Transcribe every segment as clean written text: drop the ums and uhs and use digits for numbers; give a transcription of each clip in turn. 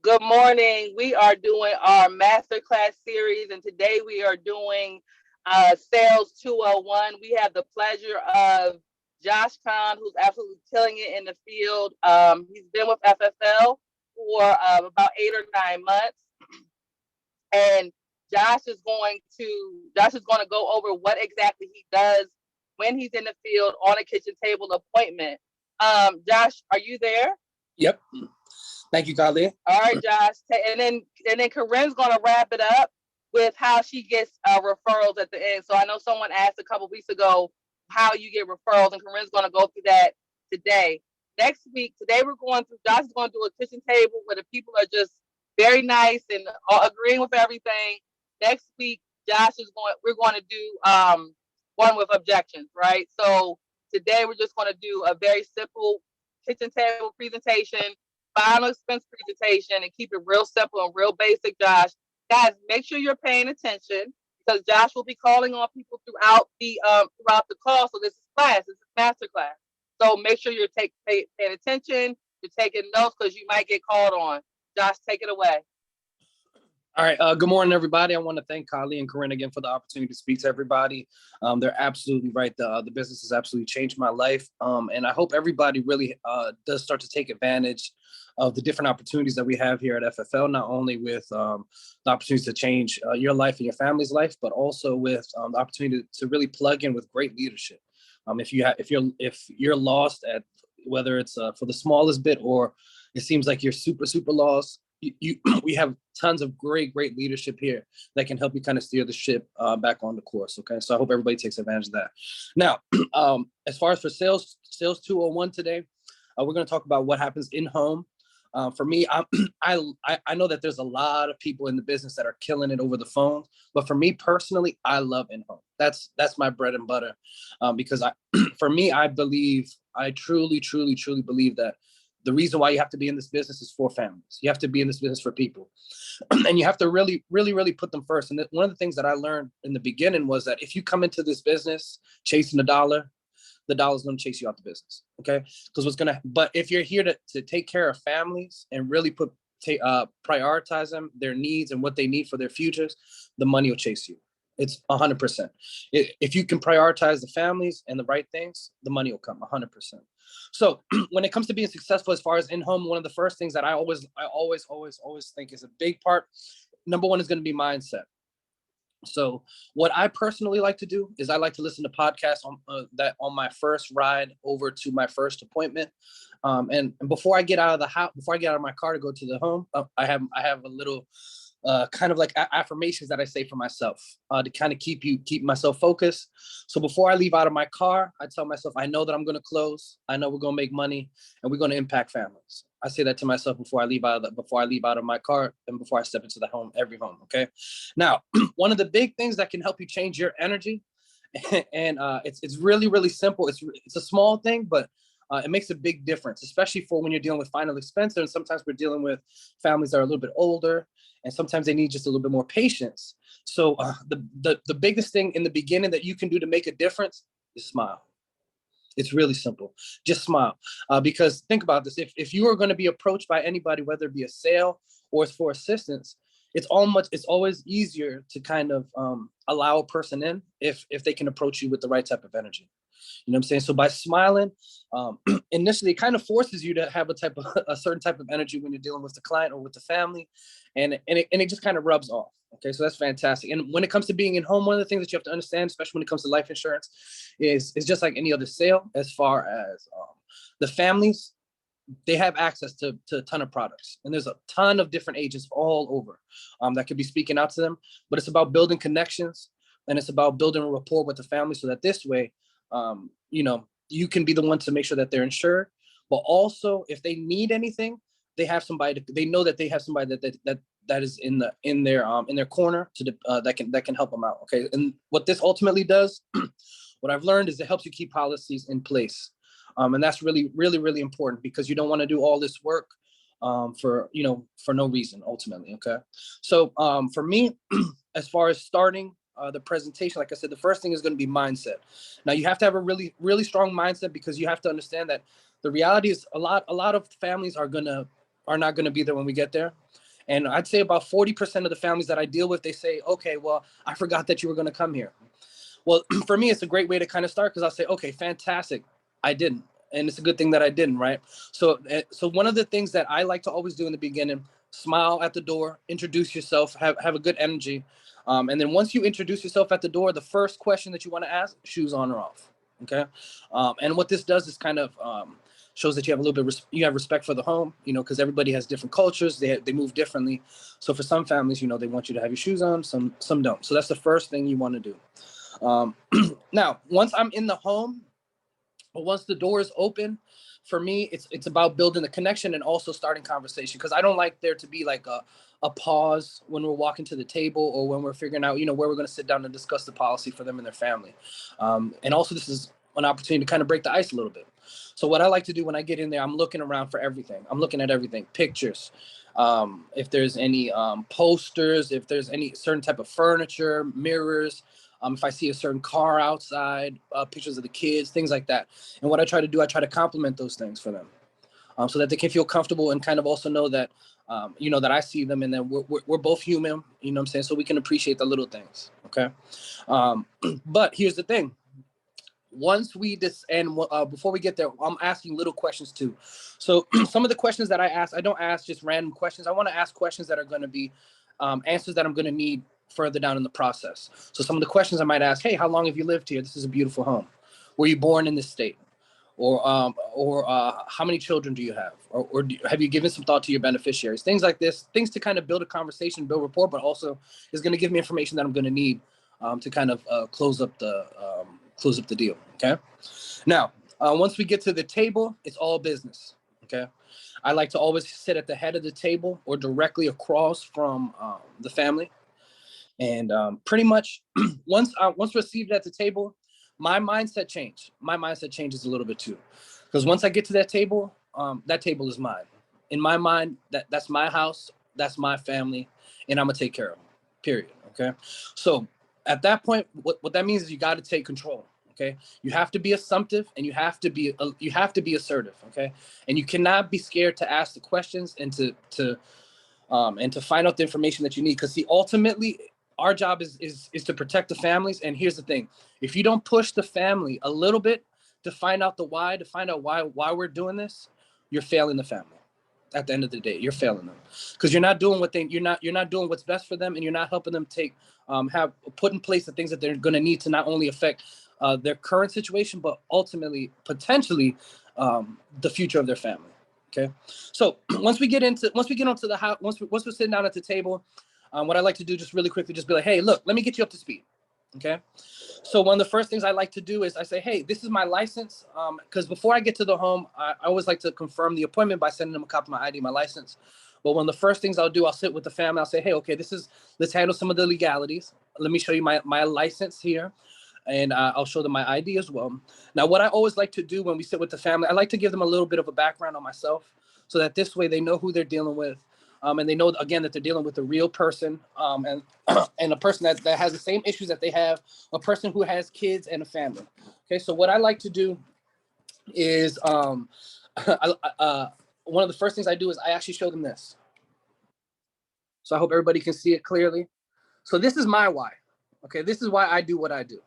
Good morning. We are doing our masterclass series, and today we are doing Sales 201. We have the pleasure of Josh Kahn, who's absolutely killing it in the field. He's been with FFL for about 8 or 9 months, and Josh is going to go over what exactly he does when he's in the field on a kitchen table appointment. Josh, are you there? Yep. Thank you, Kali. All right, Josh. And then Corinne's gonna wrap it up with how she gets referrals at the end. So I know someone asked a couple weeks ago how you get referrals, and Corinne's gonna go through that today. Next week, today we're going through. Josh is going to do a kitchen table where the people are just very nice and agreeing with everything. Next week, Josh is going. We're going to do one with objections, right? So today we're just going to do a very simple kitchen table presentation, final expense presentation, and keep it real simple and real basic, Josh. Guys, make sure you're paying attention because Josh will be calling on people throughout the call. So this is class, this is master class. So make sure you're paying attention, you're taking notes because you might get called on. Josh, take it away. All right. Good morning, everybody. I want to thank Kali and Corinne again for the opportunity to speak to everybody. They're absolutely right. The business has absolutely changed my life. And I hope everybody really does start to take advantage of the different opportunities that we have here at FFL, not only with the opportunities to change your life and your family's life, but also with the opportunity to really plug in with great leadership. If you're lost at whether it's for the smallest bit or it seems like you're super lost, we have tons of great leadership here that can help you kind of steer the ship back on the course. Okay, so I hope everybody takes advantage of that. Now, as far as for sales 201 today, we're going to talk about what happens in home. For me, I know that there's a lot of people in the business that are killing it over the phone, but for me personally, I love in home. That's my bread and butter, because for me, I truly believe that the reason why you have to be in this business is for families. You have to be in this business for people. And you have to really put them first. And one of the things that I learned in the beginning was that if you come into this business chasing the dollar's going to chase you out the business. Okay. But if you're here to take care of families and really prioritize them, their needs and what they need for their futures, the money will chase you. It's 100%. If you can prioritize the families and the right things, the money will come 100%. So when it comes to being successful as far as in-home, one of the first things that I always think is a big part, number one is going to be mindset. So what I personally like to do is I like to listen to podcasts on my first ride over to my first appointment. And before I get out of the house, before I get out of my car to go to the home, I have a little kind of like affirmations that I say for myself to kind of keep myself focused. So before I leave out of my car, I tell myself, I know that I'm going to close. I know we're going to make money and we're going to impact families. I say that to myself before I leave out of my car and before I step into the home, every home. Okay. Now, one of the big things that can help you change your energy, and it's really simple. It's a small thing, but it makes a big difference, especially for when you're dealing with final expense. And sometimes we're dealing with families that are a little bit older, and sometimes they need just a little bit more patience. So the biggest thing in the beginning that you can do to make a difference is smile. It's really simple. Just smile. Because think about this. If you are going to be approached by anybody, whether it be a sale or it's for assistance, it's always easier to kind of allow a person in if they can approach you with the right type of energy. You know what I'm saying? So by smiling, initially it kind of forces you to have a certain type of energy when you're dealing with the client or with the family, and it just kind of rubs off. Okay, so that's fantastic. And when it comes to being in home, one of the things that you have to understand, especially when it comes to life insurance, is just like any other sale. As far as the families, they have access to a ton of products, and there's a ton of different agents all over that could be speaking out to them. But it's about building connections, and it's about building a rapport with the family, so that this way, you can be the one to make sure that they're insured. But also, if they need anything, they know that they have somebody that is in their corner that can help them out. Okay, and what this ultimately does, what I've learned is it helps you keep policies in place. And that's really important, because you don't want to do all this work for no reason ultimately. Okay. So for me, as far as starting the presentation, like I said, the first thing is going to be mindset. Now you have to have a really strong mindset, because you have to understand that the reality is a lot of families are going to are not going to be there when we get there. And I'd say about 40% of the families that I deal with, they say, okay, well, I forgot that you were going to come here. Well, for me, it's a great way to kind of start, because I'll say, okay, fantastic. I didn't. And it's a good thing that I didn't, right? So one of the things that I like to always do in the beginning, smile at the door, introduce yourself, have a good energy. And then once you introduce yourself at the door, the first question that you want to ask, shoes on or off, okay? And what this does is kind of shows that you have a little bit, you have respect for the home, you know, because everybody has different cultures, they move differently. So for some families, you know, they want you to have your shoes on, some don't. So that's the first thing you want to do. Now, once I'm in the home, but once the door is open, for me, it's about building the connection and also starting conversation, because I don't like there to be like a pause when we're walking to the table or when we're figuring out, you know, where we're going to sit down and discuss the policy for them and their family. And also, this is an opportunity to kind of break the ice a little bit. So what I like to do when I get in there, I'm looking around for everything. I'm looking at everything, pictures. If there's any posters, if there's any certain type of furniture, mirrors, if I see a certain car outside, pictures of the kids, things like that. And what I try to do, I try to compliment those things for them, so that they can feel comfortable and kind of also know that, you know, that I see them and that we're both human, you know what I'm saying? So we can appreciate the little things, okay? But here's the thing. Once we before we get there, I'm asking little questions too. So some of the questions that I ask, I don't ask just random questions. I want to ask questions that are going to be answers that I'm going to need further down in the process. So some of the questions I might ask, hey, how long have you lived here? This is a beautiful home. Were you born in this state? Or how many children do you have? Or have you given some thought to your beneficiaries? Things like this, things to kind of build a conversation, build rapport, but also is going to give me information that I'm going to need to kind of close up the deal. Okay. Now, once we get to the table, it's all business. Okay. I like to always sit at the head of the table or directly across from the family. And pretty much once we're seated at the table, my mindset changes a little bit too. Because once I get to that table is mine. In my mind, that's my house, that's my family, and I'm gonna take care of them, period. Okay. So at that point, what that means is you got to take control. Okay. You have to be assumptive and you have to be assertive. Okay. And you cannot be scared to ask the questions and to find out the information that you need. Because see, ultimately, our job is to protect the families. And here's the thing: if you don't push the family a little bit to find out the why, to find out why we're doing this, you're failing the family. At the end of the day, you're failing them, because you're not doing you're not doing what's best for them, and you're not helping them have put in place the things that they're going to need to not only affect their current situation, but ultimately, potentially, the future of their family. Okay. So once we get onto the house, once we're sitting down at the table, what I like to do just really quickly, just be like, hey, look, let me get you up to speed. Okay. So one of the first things I like to do is I say, hey, this is my license. Because before I get to the home, I always like to confirm the appointment by sending them a copy of my ID, my license. But one of the first things I'll do, I'll sit with the family. I'll say, hey, okay, let's handle some of the legalities. Let me show you my license here. And I'll show them my ID as well. Now, what I always like to do when we sit with the family, I like to give them a little bit of a background on myself, so that this way they know who they're dealing with. And they know, again, that they're dealing with a real person, and and a person that has the same issues that they have, a person who has kids and a family. Okay, so what I like to do is one of the first things I do is I actually show them this. So I hope everybody can see it clearly. So this is my why. Okay, this is why I do what I do.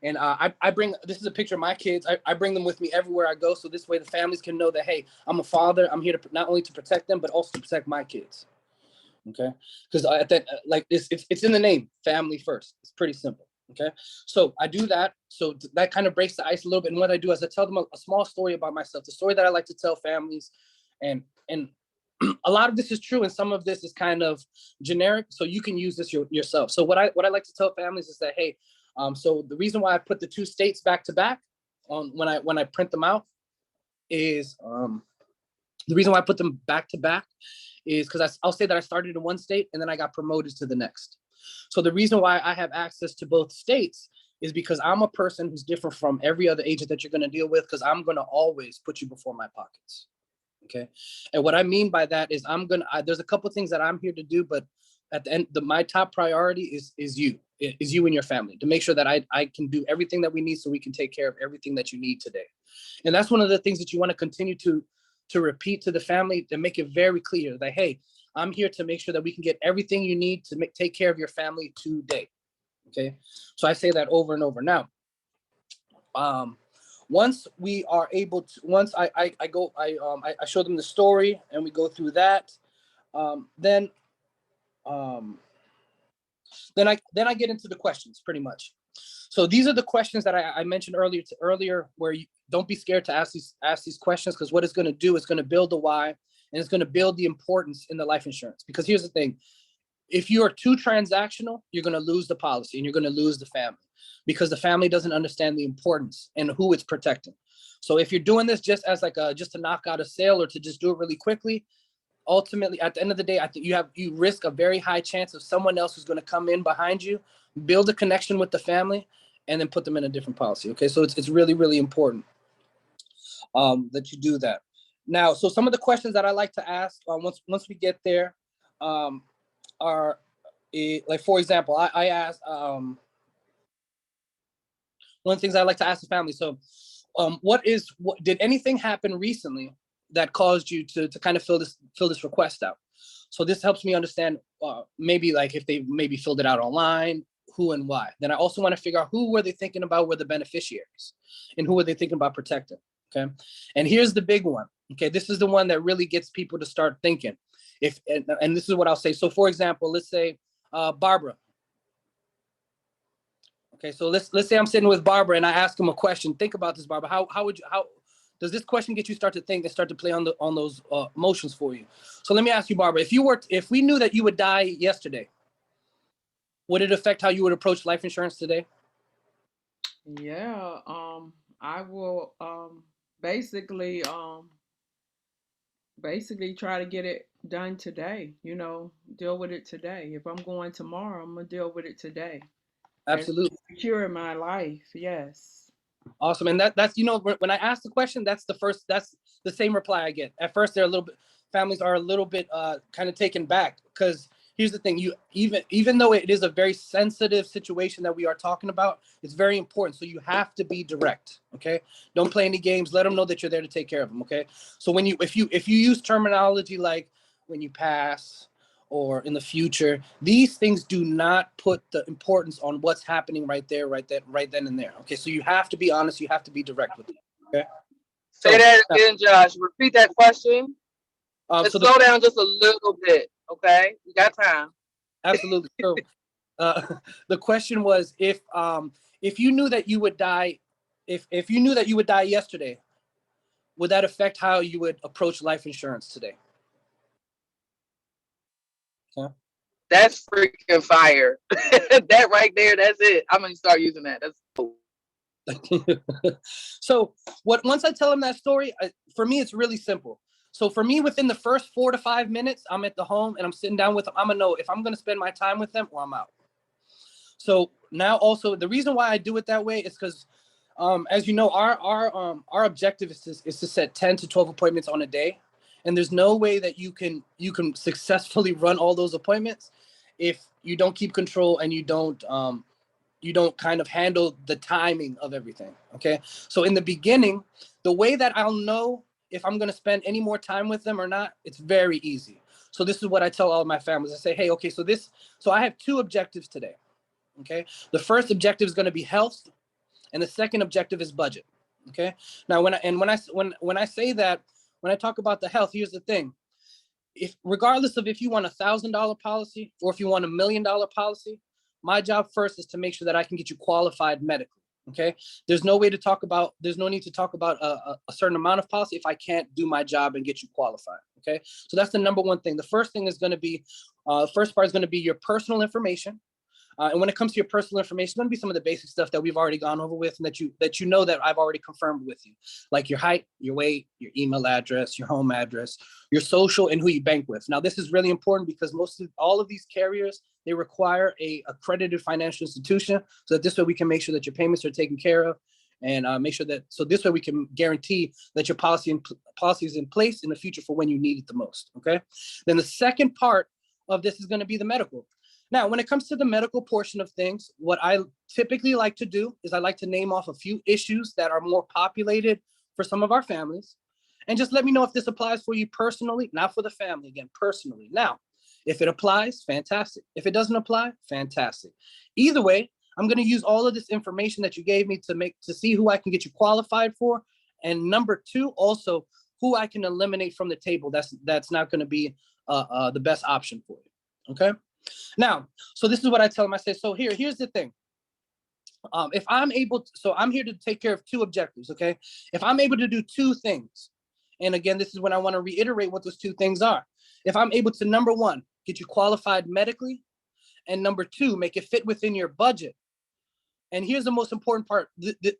And I bring, this is a picture of my kids. I bring them with me everywhere I go. So this way the families can know that, hey, I'm a father. I'm here to not only to protect them, but also to protect my kids. Okay. Because like it's in the name, family first. It's pretty simple. Okay. So I do that. So that kind of breaks the ice a little bit. And what I do is I tell them a small story about myself, the story that I like to tell families. And a lot of this is true, and some of this is kind of generic. So you can use this yourself. So what I like to tell families is that, hey, so the reason why I put the two states back to back on when I print them out is the reason why I put them back to back is because I'll say that I started in one state and then I got promoted to the next. So the reason why I have access to both states is because I'm a person who's different from every other agent that you're going to deal with, because I'm going to always put you before my pockets. Okay. And what I mean by that is there's a couple of things that I'm here to do, but at the end, my top priority is you and your family, to make sure that I can do everything that we need so we can take care of everything that you need today. And that's one of the things that you want to continue to to repeat to the family, to make it very clear that, hey, I'm here to make sure that we can get everything you need to take care of your family today. Okay. So I say that over and over. Now, once we are able to, once I show them the story and we go through that, then um, then I get into the questions pretty much. So these are the questions that I mentioned earlier, where you don't be scared to ask these questions, because what it's going to do is going to build the why, and it's going to build the importance in the life insurance. Because here's the thing: if you are too transactional, you're going to lose the policy and you're going to lose the family, because the family doesn't understand the importance and who it's protecting. So if you're doing this just as like just to knock out a sale or to just do it really quickly, ultimately at the end of the day, I think you risk a very high chance of someone else who's going to come in behind you, build a connection with the family, and then put them in a different policy. Okay, so it's really, really important that you do that. Now, so some of the questions that I like to ask once we get there are like, for example, I ask one of the things I like to ask the family. So what did anything happen recently that caused you to kind of fill this request out? So this helps me understand maybe like if they maybe filled it out online, who and why. Then I also want to figure out who were they thinking about were the beneficiaries, and who were they thinking about protecting. Okay, and here's the big one. Okay, this is the one that really gets people to start thinking. And this is what I'll say. So for example, let's say Barbara. Okay, so let's say I'm sitting with Barbara and I ask him a question. Think about this, Barbara. How does this question get you start to think and start to play on those emotions for you? So let me ask you, Barbara, if we knew that you would die yesterday, would it affect how you would approach life insurance today? Yeah, I will basically basically try to get it done today, deal with it today. If I'm going tomorrow, I'm gonna deal with it today and Absolutely. secure my life. Yes. Awesome. And that's, when I ask the question, that's the same reply I get. At first, families are a little bit kind of taken back, because here's the thing: even though it is a very sensitive situation that we are talking about, it's very important. So you have to be direct. Okay, don't play any games. Let them know that you're there to take care of them. Okay, so if you use terminology like when you pass or in the future, these things do not put the importance on what's happening right there, right then and there. Okay, so you have to be honest. You have to be direct with it. Okay, Say so that again, Josh. Repeat that question. so Let's the slow down just a little bit. Okay, we got time. absolutely. So uh, the question was, if you knew that you would die, if you knew that you would die yesterday, would that affect how you would approach life insurance today? Okay. That's freaking fire. That right there, that's it. I'm gonna start using that. That's cool. So once I tell them that story, for me, it's really simple. So for me, within the first 4 to 5 minutes, I'm at the home and I'm sitting down with them. I'm gonna know if I'm gonna spend my time with them or I'm out. So now also the reason why I do it that way is because, as you know, our objective is to set 10 to 12 appointments on a day, and there's no way that you can successfully run all those appointments if you don't keep control and you don't kind of handle the timing of everything. Okay, so in the beginning, the way that I'll know if I'm going to spend any more time with them or not, it's very easy. So this is what I tell all of my families. I say, hey, okay, so I have two objectives today. Okay, the first objective is going to be health, and the second objective is budget. Okay, now when I say that, when I talk about the health, here's the thing: if regardless of if you want $1,000 policy or if you want $1,000,000 policy, my job first is to make sure that I can get you qualified medically. Okay, there's no need to talk about a certain amount of policy if I can't do my job and get you qualified. Okay, so that's the number one thing. The first thing is going to be first part is going to be your personal information. And when it comes to your personal information, it's going to be some of the basic stuff that we've already gone over with, and that you know that I've already confirmed with you, like your height, your weight, your email address, your home address, your social, and who you bank with. Now, this is really important because all of these carriers, they require a accredited financial institution, so that this way we can make sure that your payments are taken care of, and make sure that this way we can guarantee that your policy is in place in the future for when you need it the most. Okay. Then the second part of this is going to be the medical. Now, when it comes to the medical portion of things, what I typically like to do is I like to name off a few issues that are more populated for some of our families. and just let me know if this applies for you personally, not for the family, again, personally. Now, if it applies, fantastic. If it doesn't apply, fantastic. Either way, I'm going to use all of this information that you gave me to see who I can get you qualified for. And number two, also who I can eliminate from the table. That's not going to be the best option for you. Okay. Now, so this is what I tell them. I say, so here's the thing. If I'm able to, so I'm here to take care of two objectives. Okay. If I'm able to do two things, and again, this is when I want to reiterate what those two things are. If I'm able to, number one, get you qualified medically, and number two, make it fit within your budget. And here's the most important part.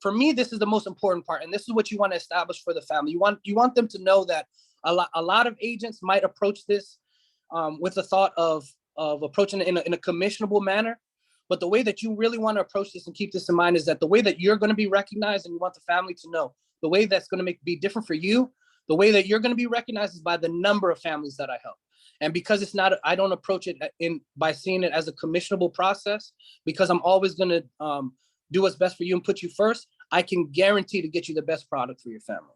For me, this is the most important part. And this is what you want to establish for the family. You want them to know that a lot of agents might approach this with the thought of approaching it in a commissionable manner. But the way that you really want to approach this and keep this in mind is that the way that you're going to be recognized, and you want the family to know, the way that's going to be different for you, the way that you're going to be recognized is by the number of families that I help. And because it's not, I don't approach it by seeing it as a commissionable process, because I'm always going to do what's best for you and put you first. I can guarantee to get you the best product for your family.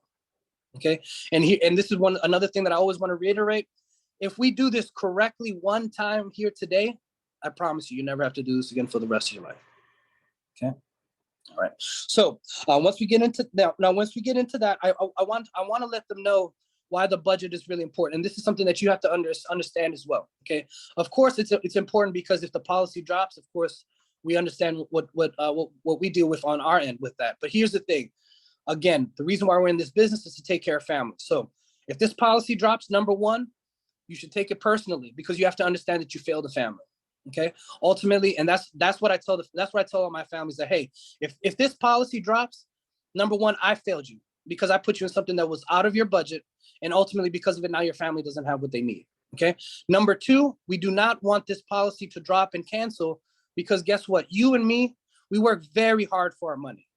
Okay. And this is another thing that I always want to reiterate. If we do this correctly one time here today, I promise you never have to do this again for the rest of your life. Okay. All right. So once we get into that, I want to let them know why the budget is really important. And this is something that you have to understand as well. Okay. Of course, it's important because if the policy drops, of course, we understand what we deal with on our end with that. But here's the thing. Again, the reason why we're in this business is to take care of families. So if this policy drops, number one, you should take it personally, because you have to understand that you failed the family. Okay. Ultimately, and that's what I tell all my families, that hey, if this policy drops, number one, I failed you because I put you in something that was out of your budget, and ultimately because of it, now your family doesn't have what they need. Okay. Number two, we do not want this policy to drop and cancel, because guess what? You and me, we work very hard for our money.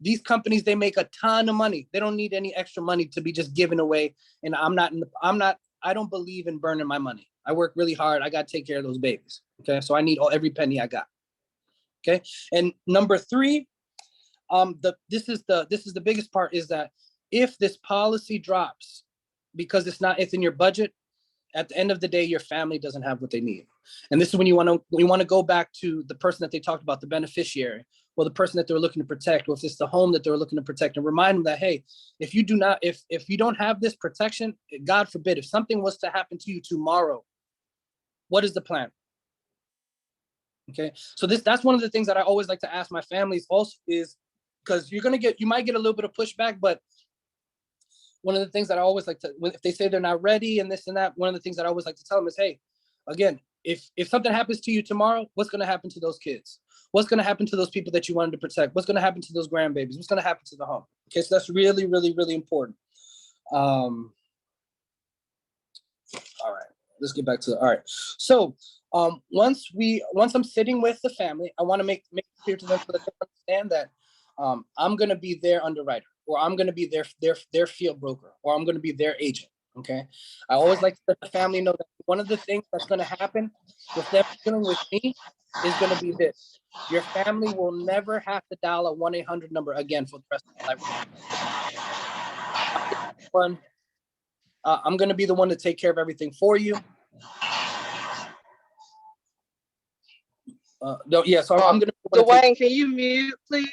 These companies, they make a ton of money. They don't need any extra money to be just given away. And I don't believe in burning my money. I work really hard. I got to take care of those babies. Okay. So I need every penny I got. Okay. And number three, this is the biggest part, is that if this policy drops because it's in your budget, at the end of the day, your family doesn't have what they need. And this is when you want to go back to the person that they talked about, the beneficiary, or the person that they're looking to protect, or if it's the home that they're looking to protect, and remind them that, hey, if you don't have this protection, God forbid, if something was to happen to you tomorrow, what is the plan? Okay. So that's one of the things that I always like to ask my families also, is because you might get a little bit of pushback, but one of the things that I always like to, if they say they're not ready and this and that, one of the things that I always like to tell them is, hey, again, if something happens to you tomorrow, what's going to happen to those kids? What's going to happen to those people that you wanted to protect? What's going to happen to those grandbabies? What's going to happen to the home? Okay, so that's really, really, really important. All right, let's get back to all right. So once I'm sitting with the family, I want to make it clear to them so that they understand that I'm going to be their underwriter, or I'm going to be their field broker, or I'm going to be their agent. Okay. I always like to let the family know that one of the things that's going to happen with them dealing with me is going to be this. Your family will never have to dial a 1-800 number again for the rest of their life. I'm going to be the one to take care of everything for you. No, yeah, so I'm going to. Dwayne, can you mute, please?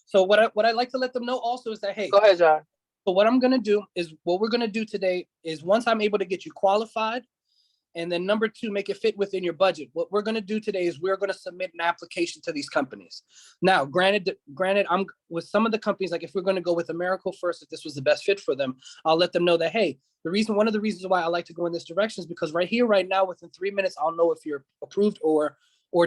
So what I like to let them know also is that, hey, go ahead, John. So what we're going to do today is, once I'm able to get you qualified, and then number two, make it fit within your budget. What we're going to do today is we're going to submit an application to these companies. Now, granted, I'm with some of the companies, like if we're going to go with America first, if this was the best fit for them, I'll let them know that, hey, one of the reasons why I like to go in this direction is because right here, right now, within 3 minutes, I'll know if you're approved or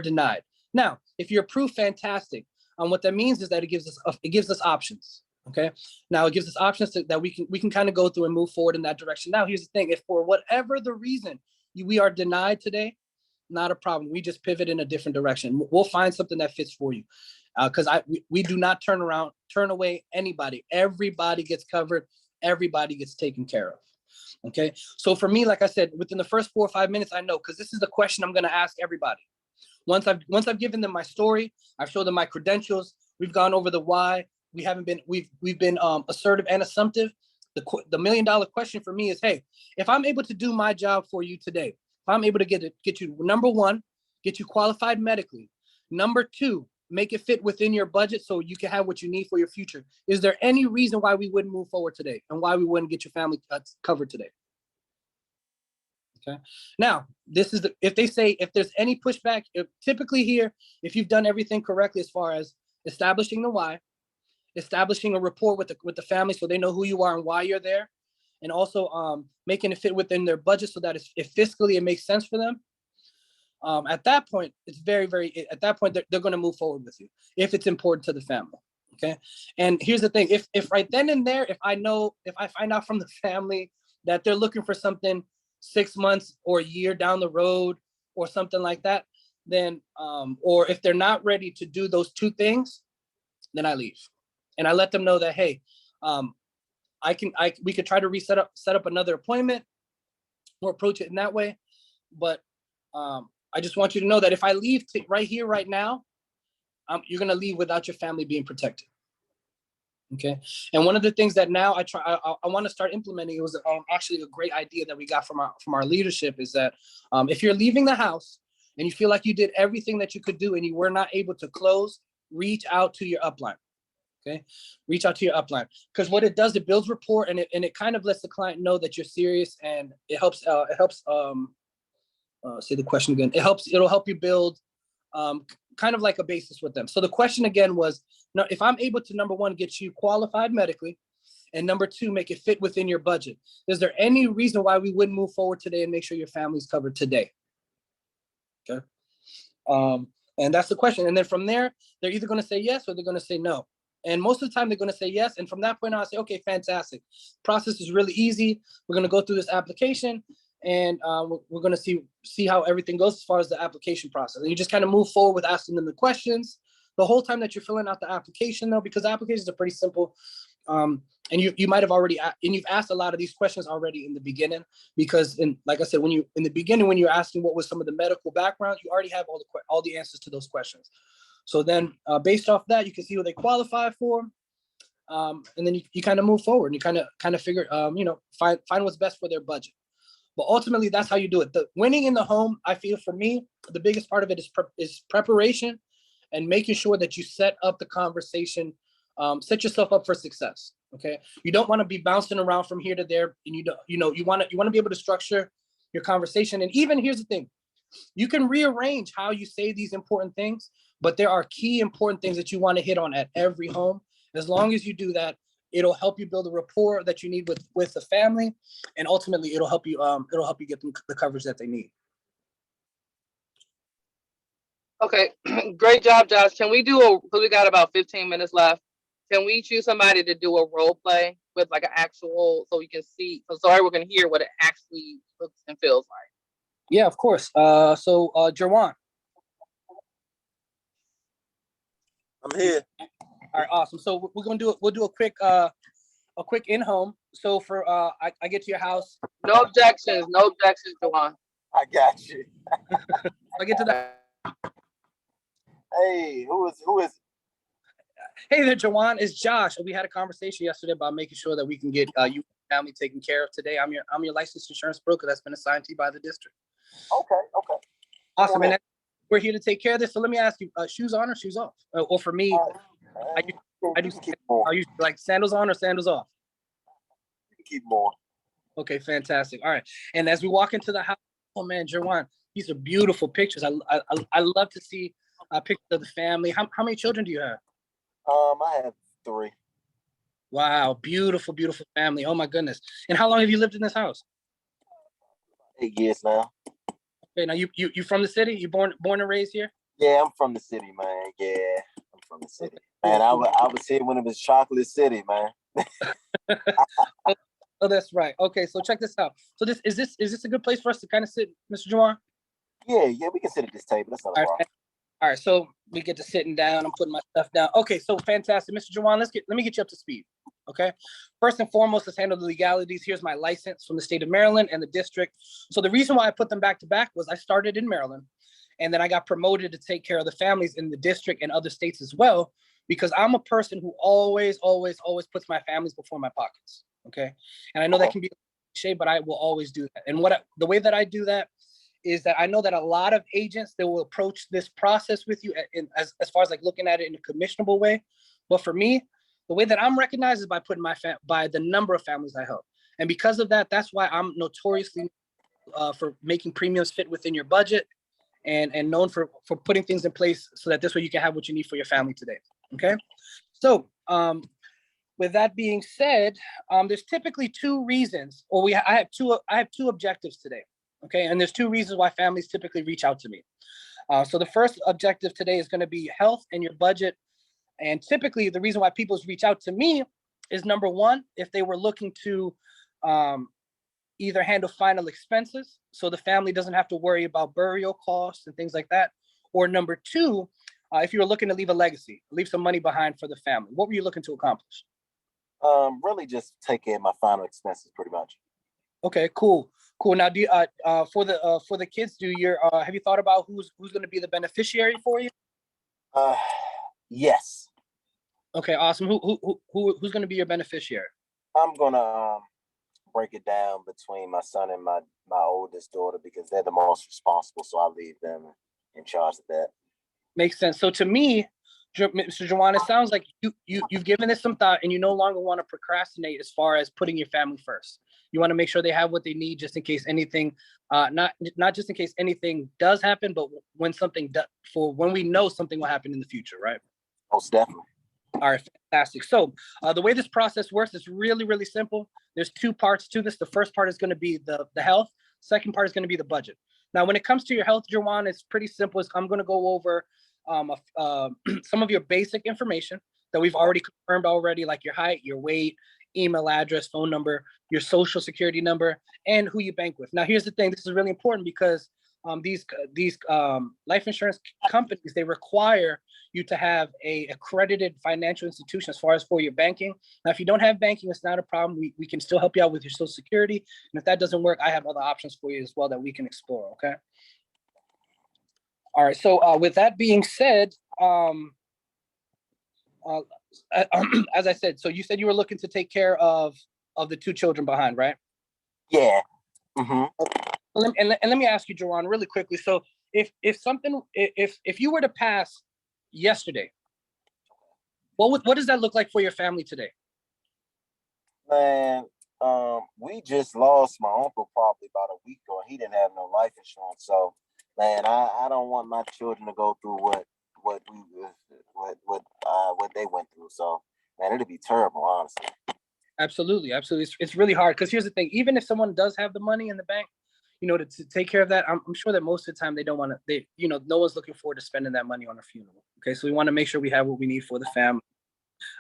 denied. Now, if you're approved, fantastic. What that means is that it gives us options. Okay. Now it gives us options that we can kind of go through and move forward in that direction. Now, here's the thing: if for whatever the reason we are denied today, not a problem. We just pivot in a different direction. We'll find something that fits for you, because we do not turn away anybody. Everybody gets covered. Everybody gets taken care of. Okay. So for me, like I said, within the first 4 or 5 minutes, I know, because this is the question I'm going to ask everybody. Once I've given them my story, I've showed them my credentials, We've gone over the why. We've been assertive and assumptive. The $1 million question for me is, hey, if I'm able to do my job for you today, if I'm able to get you, number one, get you qualified medically. Number two, make it fit within your budget so you can have what you need for your future. Is there any reason why we wouldn't move forward today and why we wouldn't get your family covered today? Okay. Now, this is if they say, if there's any pushback, typically here, if you've done everything correctly as far as establishing the why, establishing a rapport with the family so they know who you are and why you're there, and also making it fit within their budget so that if fiscally it makes sense for them. At that point, it's at that point, they're going to move forward with you if it's important to the family. Okay. And here's the thing, if right then and there, if I find out from the family that they're looking for something 6 months or a year down the road or something like that, then, or if they're not ready to do those two things, then I leave. And I let them know that, hey, we could try to set up another appointment or approach it in that way. But I just want you to know that if I leave right here, right now, you're going to leave without your family being protected. Okay. And one of the things that now I want to start implementing, it was actually a great idea that we got from our leadership, is that if you're leaving the house and you feel like you did everything that you could do and you were not able to close, reach out to your upline. Okay. Reach out to your upline, because what it does, it builds rapport and it kind of lets the client know that you're serious, and it helps say the question again. It'll help you build kind of like a basis with them. So the question again was, now, if I'm able to, number one, get you qualified medically, and number two, make it fit within your budget, is there any reason why we wouldn't move forward today and make sure your family's covered today? Okay. And that's the question. And then from there, they're either going to say yes or they're going to say no. And most of the time they're going to say yes. And from that point on, I say, okay, fantastic. Process is really easy. We're going to go through this application, and we're going to see how everything goes as far as the application process. And you just kind of move forward with asking them the questions the whole time that you're filling out the application, though, because the applications are pretty simple. And you might have already, and you've asked a lot of these questions already in the beginning, because like I said, when you're asking what was some of the medical background, you already have all the answers to those questions. So then based off that, you can see what they qualify for. And then you kind of move forward and you kind of figure, find what's best for their budget. But ultimately, that's how you do it. The winning in the home, I feel, for me, the biggest part of it is preparation and making sure that you set up the conversation, set yourself up for success. Okay, you don't want to be bouncing around from here to there, and you want to be able to structure your conversation. And even here's the thing, you can rearrange how you say these important things, but there are key important things that you want to hit on at every home. As long as you do that, it'll help you build a rapport that you need with the family, and ultimately it'll help you get them the coverage that they need. Okay, great job, Josh. Can we because we got about 15 minutes left. Can we choose somebody to do a role play with like an actual, so we can see, so everyone can hear what it actually looks and feels like? Yeah, of course. So Jerwan. I'm here. All right, awesome. So we're gonna do it. We'll do a quick in-home. So for I get to your house. No objections, Juwan. I got you. I get to the. Hey, who is? Hey there, Jawan. It's Josh. We had a conversation yesterday about making sure that we can get you and family taken care of today. I'm your licensed insurance broker that's been assigned to you by the district. Okay. Awesome. And we're here to take care of this. So let me ask you, shoes on or shoes off? Or for me, I do are you like sandals on or sandals off? You can keep more. Okay, fantastic. All right. And as we walk into the house, oh man, Jawan, these are beautiful pictures. I love to see pictures of the family. How many children do you have? I have 3. Wow, beautiful, beautiful family. Oh my goodness. And how long have you lived in this house? 8 years now. Okay, now you from the city? You born and raised here? Yeah, I'm from the city, man. Yeah, I'm from the city. Man, I was here when it was Chocolate City, man. Oh, that's right. Okay, so check this out. So is this a good place for us to kind of sit, Mr. Jamar? Yeah, we can sit at this table. That's not a problem. All right, so we get to sitting down. I'm putting my stuff down. Okay, so fantastic, Mr. Jawan. Let me get you up to speed. Okay, first and foremost, let's handle the legalities. Here's my license from the state of Maryland and the district. So the reason why I put them back to back was I started in Maryland, and then I got promoted to take care of the families in the district and other states as well. because I'm a person who always puts my families before my pockets. Okay. And I know that can be cliche, but I will always do that. And the way that I do that is that I know that a lot of agents, they will approach this process with you as far as like looking at it in a commissionable way. But for me, the way that I'm recognized is by putting by the number of families I help. And because of that, that's why I'm notoriously for making premiums fit within your budget, and known for putting things in place so that this way you can have what you need for your family today. Okay. So with that being said, there's typically two reasons, or I have two objectives today. Okay. And there's two reasons why families typically reach out to me. So the first objective today is going to be health and your budget. And typically the reason why people reach out to me is, number one, if they were looking to either handle final expenses, so the family doesn't have to worry about burial costs and things like that. Or number two, if you were looking to leave a legacy, leave some money behind for the family. What were you looking to accomplish? Really just take care of my final expenses, pretty much. Okay, cool. Now, do you, for the kids, have you thought about who's going to be the beneficiary for you? Yes. Okay, awesome. Who's going to be your beneficiary? I'm gonna break it down between my son and my oldest daughter, because they're the most responsible. So I'll leave them in charge of that. Makes sense. So to me, Mr. Jawan, it sounds like you've given this some thought, and you no longer want to procrastinate as far as putting your family first. You want to make sure they have what they need just in case anything, not just in case anything does happen, but when we know something will happen in the future, right? Most definitely. All right, fantastic. So the way this process works is really, really simple. There's two parts to this. The first part is going to be the health. Second part is going to be the budget. Now, when it comes to your health, Jawan, it's pretty simple. I'm going to go over some of your basic information that we've already confirmed already, like your height, your weight, email address, phone number, your social security number, and who you bank with. Now, here's the thing. This is really important because these life insurance companies, they require you to have a accredited financial institution as far as for your banking. Now, if you don't have banking, it's not a problem. We can still help you out with your social security. And if that doesn't work, I have other options for you as well that we can explore. Okay. All right. So with that being said, as I said, so you said you were looking to take care of the two children behind, right? Yeah. Mm-hmm. And let me ask you, Jawan, really quickly. So if you were to pass yesterday, what does that look like for your family today? Man, we just lost my uncle probably about a week ago, and he didn't have no life insurance. So, man, I don't want my children to go through what they went through. So, man, it'd be terrible, honestly. Absolutely. It's really hard because here's the thing. Even if someone does have the money in the bank, to take care of that, I'm sure that most of the time they don't want to. No one's looking forward to spending that money on a funeral. Okay, so we want to make sure we have what we need for the family.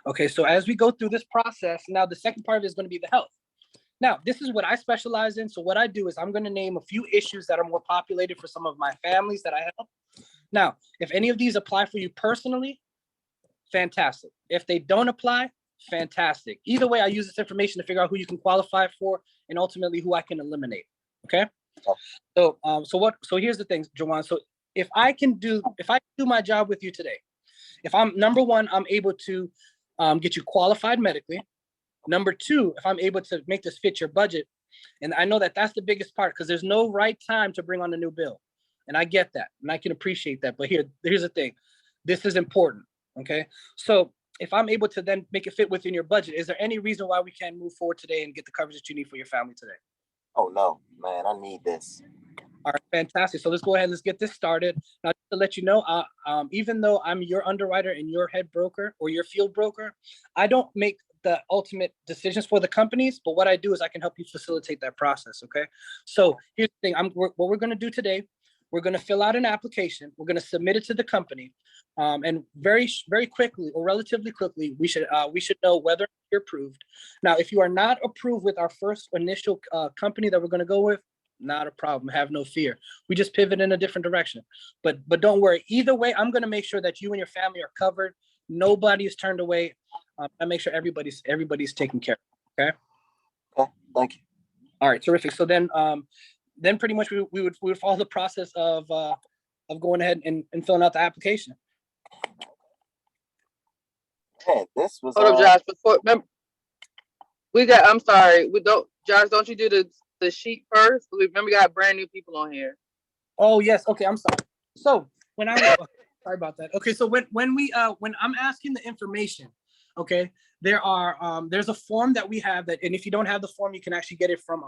Okay, so as we go through this process, now the second part of it is going to be the health. Now, this is what I specialize in. So what I do is I'm going to name a few issues that are more populated for some of my families that I help. Now, if any of these apply for you personally, fantastic. If they don't apply, fantastic. Either way, I use this information to figure out who you can qualify for and ultimately who I can eliminate. Okay. So here's the thing, Jawan. So if I do my job with you today, if I'm number one, I'm able to get you qualified medically. Number two, if I'm able to make this fit your budget, and I know that that's the biggest part because there's no right time to bring on a new bill, and I get that, and I can appreciate that. But here's the thing, this is important. Okay, so if I'm able to then make it fit within your budget, is there any reason why we can't move forward today and get the coverage that you need for your family today? Oh no, man, I need this. All right, fantastic. So let's go ahead. Let's get this started. Now, just to let you know, even though I'm your underwriter and your head broker or your field broker, I don't make the ultimate decisions for the companies. But what I do is I can help you facilitate that process. Okay. So here's the thing. What we're going to do today, we're going to fill out an application. We're going to submit it to the company, and very, very quickly or relatively quickly, we should know whether you're approved. Now, if you are not approved with our first initial company that we're going to go with, not a problem. Have no fear. We just pivot in a different direction. But don't worry. Either way, I'm going to make sure that you and your family are covered. Nobody is turned away. I make sure everybody's taken care of. Okay. Okay. Thank you. All right. Terrific. So then pretty much we would follow the process of going ahead and filling out the application. Man, this was Hold up, Josh. Before remember, I'm sorry. We don't, Josh. Don't you do the sheet first? Remember, we got brand new people on here. Oh yes. Okay, I'm sorry. So when sorry about that. Okay, so when I'm asking the information, okay, there's a form that we have that, and if you don't have the form, you can actually get it from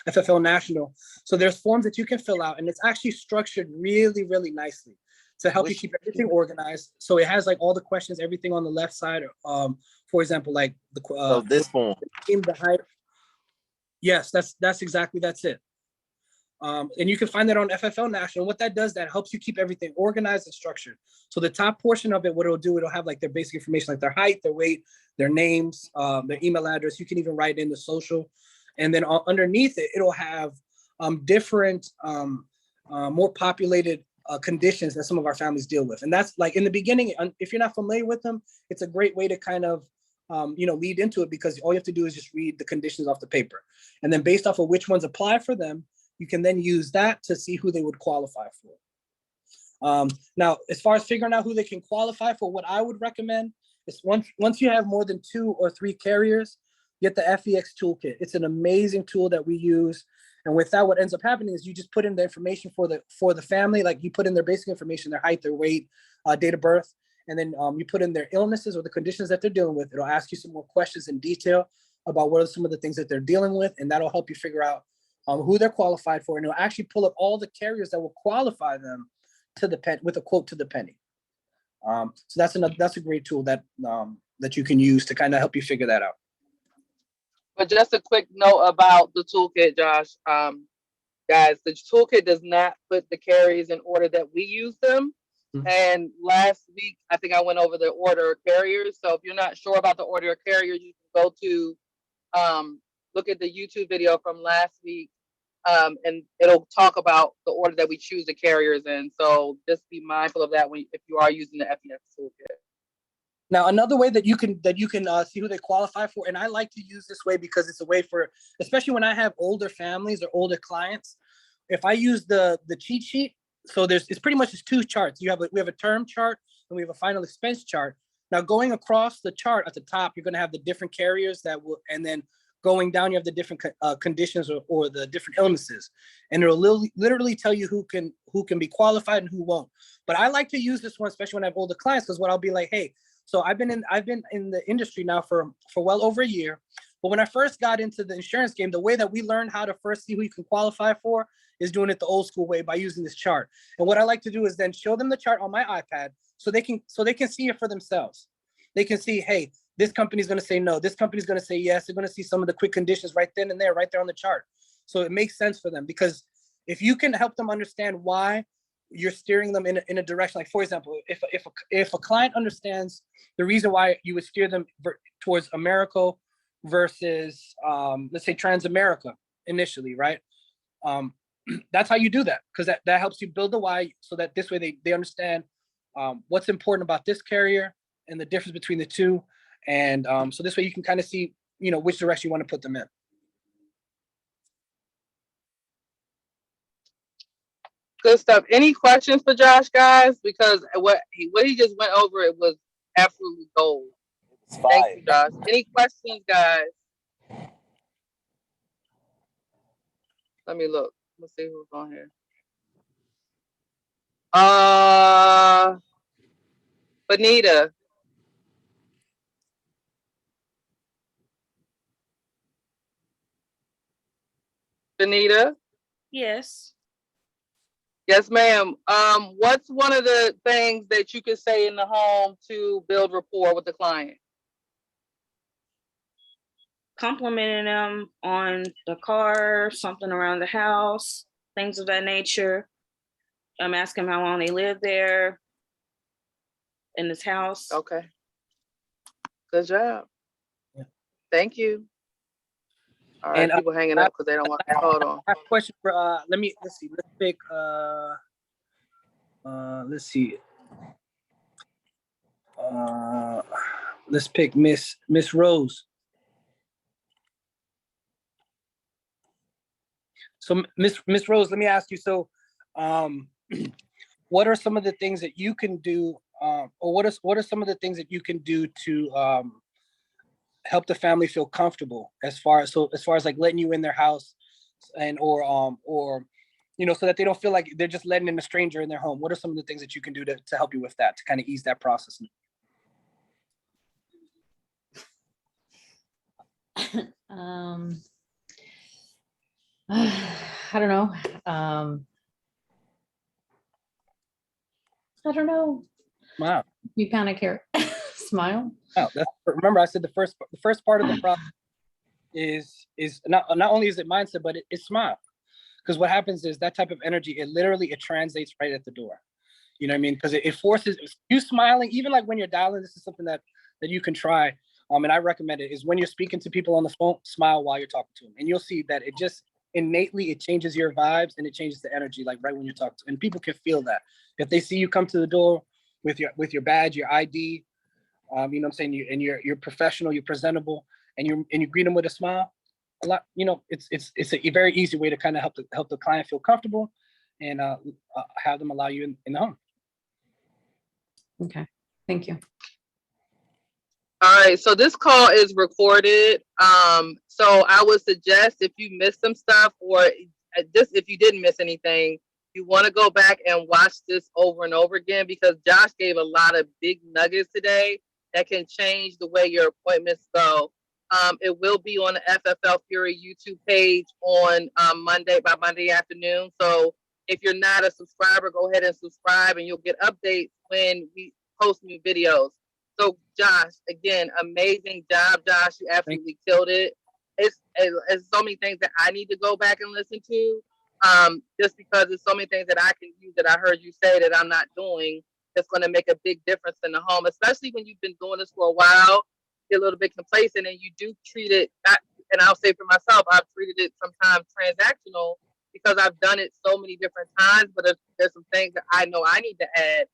FFL National. So there's forms that you can fill out, and it's actually structured really, really nicely to help you keep everything organized. So it has like all the questions, everything on the left side. For example, like so this form. the height. Yes, that's exactly that's it. And you can find that on FFL National. What that does, that helps you keep everything organized and structured. So the top portion of it, what it'll do, it'll have like their basic information, like their height, their weight, their names, their email address. You can even write in the social. And then underneath it, it'll have different, more populated conditions that some of our families deal with. And that's like in the beginning, if you're not familiar with them, it's a great way to kind of lead into it, because all you have to do is just read the conditions off the paper. And then based off of which ones apply for them, you can then use that to see who they would qualify for. Now, as far as figuring out who they can qualify for, what I would recommend is once you have more than 2 or 3 carriers, get the FEX toolkit. It's an amazing tool that we use. And with that, what ends up happening is you just put in the information for the family, like you put in their basic information, their height, their weight, date of birth, and then you put in their illnesses or the conditions that they're dealing with. It'll ask you some more questions in detail about what are some of the things that they're dealing with, and that'll help you figure out who they're qualified for, and it'll actually pull up all the carriers that will qualify them to the pen with a quote to the penny. So that's a great tool that you can use to kind of help you figure that out. But just a quick note about the toolkit, Josh. Guys, the toolkit does not put the carriers in order that we use them. Mm-hmm. And last week, I think I went over the order of carriers. So if you're not sure about the order of carriers, you can go to look at the YouTube video from last week, and it'll talk about the order that we choose the carriers in. So just be mindful of that if you are using the FEX toolkit. Now, another way that you can see who they qualify for, and I like to use this way because it's a way for, especially when I have older families or older clients, if I use the cheat sheet, so it's pretty much just 2 charts. We have a term chart and we have a final expense chart. Now, going across the chart at the top, you're going to have the different carriers and then going down, you have the different conditions or the different illnesses, and it'll literally tell you who can be qualified and who won't. But I like to use this one, especially when I have older clients, because what I'll be like, hey, so I've been in the industry now for well over a year. But when I first got into the insurance game, the way that we learned how to first see who you can qualify for is doing it the old school way by using this chart. And what I like to do is then show them the chart on my iPad so they can see it for themselves. They can see, hey, this company's going to say no. This company's going to say yes. They're going to see some of the quick conditions right then and there, right there on the chart. So it makes sense for them, because if you can help them understand why you're steering them in a direction, like for example, if a client understands the reason why you would steer them towards America versus let's say Transamerica initially, right? That's how you do that, because that helps you build the why, so that this way they understand what's important about this carrier and the difference between the two. And so this way you can kind of see, which direction you want to put them in. Good stuff. Any questions for Josh, guys? Because what he just went over, it was absolutely gold. Thank you, Josh. Any questions, guys? Let me look. Let's see who's on here. Benita. Benita? Yes. Yes, ma'am. What's one of the things that you could say in the home to build rapport with the client? Complimenting them on the car, something around the house, things of that nature. I'm asking how long they live there in this house. Okay. Good job. Yeah. Thank you. All right, people hanging up because they don't want to. Hold on. I have a question for let's see. Let's pick let's see. Let's pick Miss Rose. So Miss Rose, let me ask you. So, what are some of the things that you can do, or what are some of the things that you can do to help the family feel comfortable as far as like letting you in their house and or you know, so that they don't feel like they're just letting in a stranger in their home? What are some of the things that you can do to help you with that, to kind of ease that process? I don't know. I don't know. Wow. You kind of care. Smile. Wow. Remember, I said the first part of the problem is not only is it mindset, but it's smile. Because what happens is that type of energy, it translates right at the door. You know what I mean? Because it forces you smiling, even like when you're dialing. This is something that you can try. And I recommend it, is when you're speaking to people on the phone, smile while you're talking to them. And you'll see that it just innately, it changes your vibes and it changes the energy, like right when you're talking to, and people can feel that. If they see you come to the door with your badge, your ID, you know what I'm saying, you're professional, you're presentable, and you greet them with a smile, a lot, you know, it's a very easy way to kind of help the client feel comfortable and have them allow you in the home. Okay, thank you. All right, so this call is recorded. So I would suggest, if you missed some stuff, or just if you didn't miss anything, you want to go back and watch this over and over again, because Josh gave a lot of big nuggets today that can change the way your appointments go. It will be on the FFL Fury YouTube page on by Monday afternoon. So if you're not a subscriber, go ahead and subscribe, and you'll get updates when we post new videos. So Josh, again, amazing job, Josh. You absolutely killed it. It's so many things that I need to go back and listen to, just because there's so many things that I can use that I heard you say that I'm not doing. That's going to make a big difference in the home, especially when you've been doing this for a while. Get a little bit complacent, and you do treat it. And I'll say for myself, I've treated it sometimes transactional because I've done it so many different times. But there's some things that I know I need to add.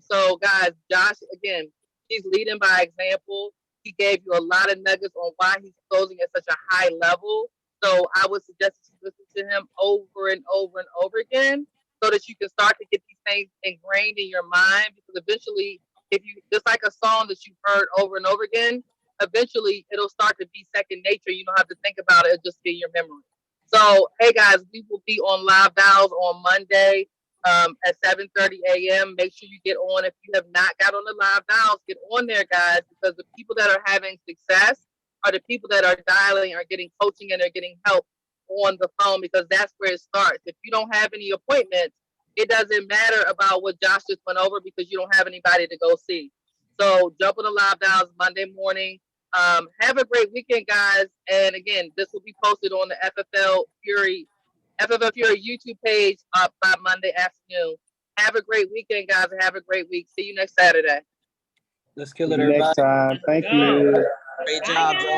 So guys, Josh, again, he's leading by example. He gave you a lot of nuggets on why he's closing at such a high level. So I would suggest that you listen to him over and over and over again, so that you can start to get these things ingrained in your mind. Because eventually, if you, just like a song that you've heard over and over again, eventually it'll start to be second nature. You don't have to think about it; it'll just be in your memory. So, hey guys, we will be on Live Dials on Monday at 7:30 a.m. Make sure you get on. If you have not got on the Live Dials, get on there, guys, because the people that are having success are the people that are dialing, are getting coaching, and are getting help on the phone, because that's where it starts. If you don't have any appointments, it doesn't matter about what Josh just went over, because you don't have anybody to go see. So jump on the Live Dials Monday morning. Have a great weekend, guys. And again, this will be posted on the FFL Fury YouTube page by Monday afternoon. Have a great weekend, guys, and have a great week. See you next Saturday. Let's kill it, See you everybody. next time. Thank you. Great job, John.